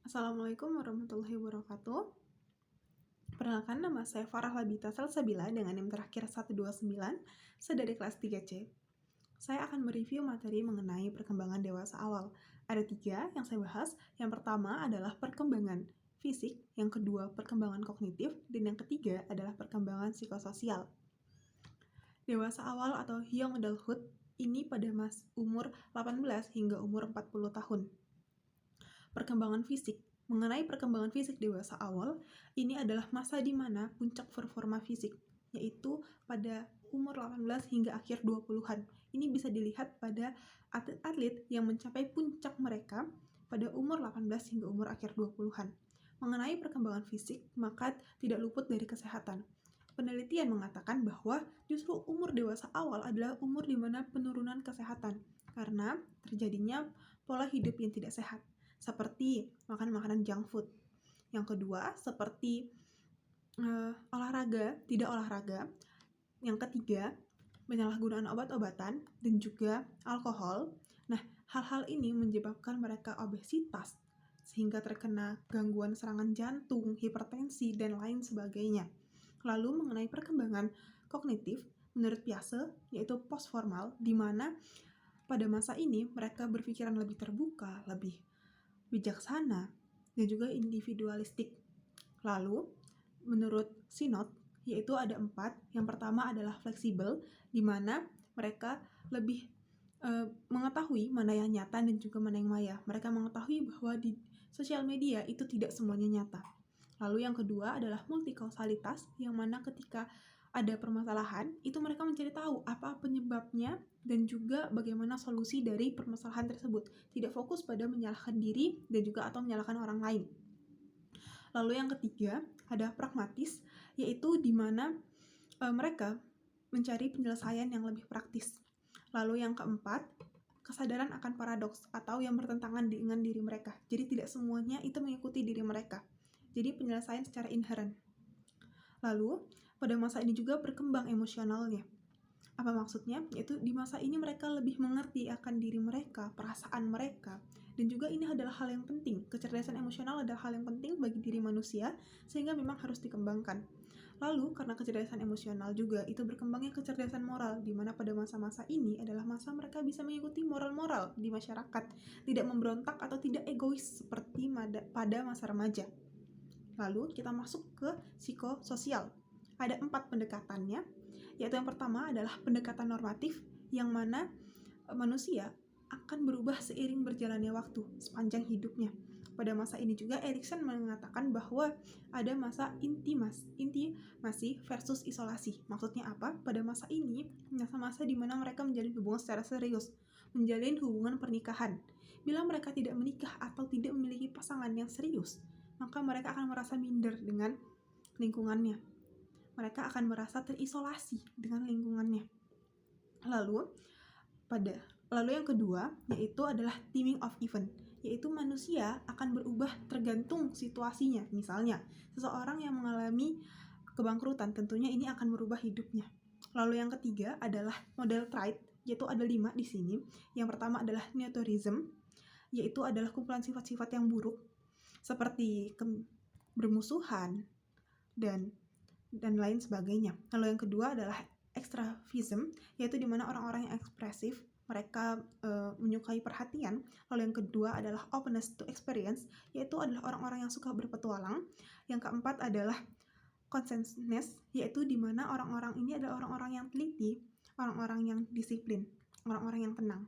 Assalamualaikum warahmatullahi wabarakatuh. Perkenalkan, nama saya Farah Labita Salsabila dengan NIM terakhir 129, saya dari kelas 3C. Saya akan mereview materi mengenai perkembangan dewasa awal. Ada 3 yang saya bahas. Yang pertama adalah perkembangan fisik, yang kedua perkembangan kognitif, dan yang ketiga adalah perkembangan psikososial. Dewasa awal atau young adulthood ini pada umur 18 hingga umur 40 tahun. Perkembangan fisik. Mengenai perkembangan fisik dewasa awal, ini adalah masa di mana puncak performa fisik, yaitu pada umur 18 hingga akhir 20-an. Ini bisa dilihat pada atlet-atlet yang mencapai puncak mereka pada umur 18 hingga umur akhir 20-an. Mengenai perkembangan fisik, maka tidak luput dari kesehatan. Penelitian mengatakan bahwa justru umur dewasa awal adalah umur di mana penurunan kesehatan, karena terjadinya pola hidup yang tidak sehat, seperti makan makanan junk food. Yang kedua, seperti tidak olahraga. Yang ketiga, penyalahgunaan obat-obatan dan juga alkohol. Nah, hal-hal ini menyebabkan mereka obesitas, sehingga terkena gangguan serangan jantung, hipertensi, dan lain sebagainya. Lalu mengenai perkembangan kognitif, menurut Piaget, yaitu postformal, di mana pada masa ini mereka berpikiran lebih terbuka, lebih bijaksana, dan juga individualistik. Lalu, menurut Sinot, yaitu ada 4. Yang pertama adalah fleksibel, di mana mereka lebih mengetahui mana yang nyata dan juga mana yang maya. Mereka mengetahui bahwa di sosial media itu tidak semuanya nyata. Lalu yang kedua adalah multikausalitas, yang mana ketika ada permasalahan, itu mereka mencari tahu apa penyebabnya dan juga bagaimana solusi dari permasalahan tersebut. Tidak fokus pada menyalahkan diri dan juga atau menyalahkan orang lain. Lalu yang ketiga ada pragmatis, yaitu di mana mereka mencari penyelesaian yang lebih praktis. Lalu yang keempat, kesadaran akan paradoks atau yang bertentangan dengan diri mereka. Jadi tidak semuanya itu mengikuti diri mereka. Jadi penyelesaian secara inheren. Lalu, pada masa ini juga berkembang emosionalnya. Apa maksudnya? Yaitu di masa ini mereka lebih mengerti akan diri mereka, perasaan mereka, dan juga ini adalah hal yang penting. Kecerdasan emosional adalah hal yang penting bagi diri manusia, sehingga memang harus dikembangkan. Lalu, karena kecerdasan emosional juga, itu berkembangnya kecerdasan moral, di mana pada masa-masa ini adalah masa mereka bisa mengikuti moral-moral di masyarakat, tidak memberontak atau tidak egois seperti pada masa remaja. Lalu kita masuk ke psikososial. Ada 4 pendekatannya, yaitu yang pertama adalah pendekatan normatif, yang mana manusia akan berubah seiring berjalannya waktu sepanjang hidupnya. Pada masa ini juga Erikson mengatakan bahwa ada masa intimasi versus isolasi. Maksudnya apa? Pada masa ini, masa-masa di mana mereka menjalin hubungan secara serius, menjalin hubungan pernikahan. Bila mereka tidak menikah atau tidak memiliki pasangan yang serius, maka mereka akan merasa minder dengan lingkungannya. Mereka akan merasa terisolasi dengan lingkungannya. Lalu yang kedua, yaitu adalah timing of event, yaitu manusia akan berubah tergantung situasinya. Misalnya, seseorang yang mengalami kebangkrutan, tentunya ini akan merubah hidupnya. Lalu yang ketiga adalah model trait, yaitu ada 5 di sini. Yang pertama adalah neotorism, yaitu adalah kumpulan sifat-sifat yang buruk, seperti bermusuhan dan lain sebagainya. Lalu yang kedua adalah extravism, yaitu di mana orang-orang yang ekspresif, mereka menyukai perhatian. Lalu yang kedua adalah openness to experience, yaitu adalah orang-orang yang suka berpetualang. Yang keempat adalah conscientiousness, yaitu di mana orang-orang ini adalah orang-orang yang teliti, orang-orang yang disiplin, orang-orang yang tenang.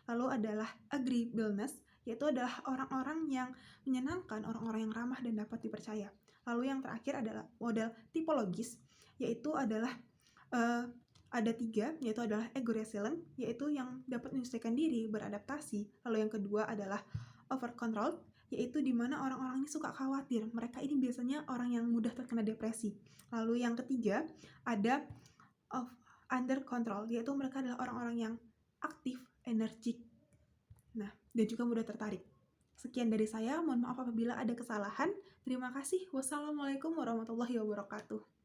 Lalu adalah agreeableness, yaitu adalah orang-orang yang menyenangkan, orang-orang yang ramah dan dapat dipercaya. Lalu yang terakhir adalah model tipologis, yaitu adalah ada 3, yaitu adalah ego resilient, yaitu yang dapat menyesuaikan diri, beradaptasi. Lalu yang kedua adalah over control, yaitu di mana orang-orang ini suka khawatir. Mereka ini biasanya orang yang mudah terkena depresi. Lalu yang ketiga ada under control, yaitu mereka adalah orang-orang yang aktif, energik, dan juga mudah tertarik. Sekian dari saya, mohon maaf apabila ada kesalahan. Terima kasih. Wassalamualaikum warahmatullahi wabarakatuh.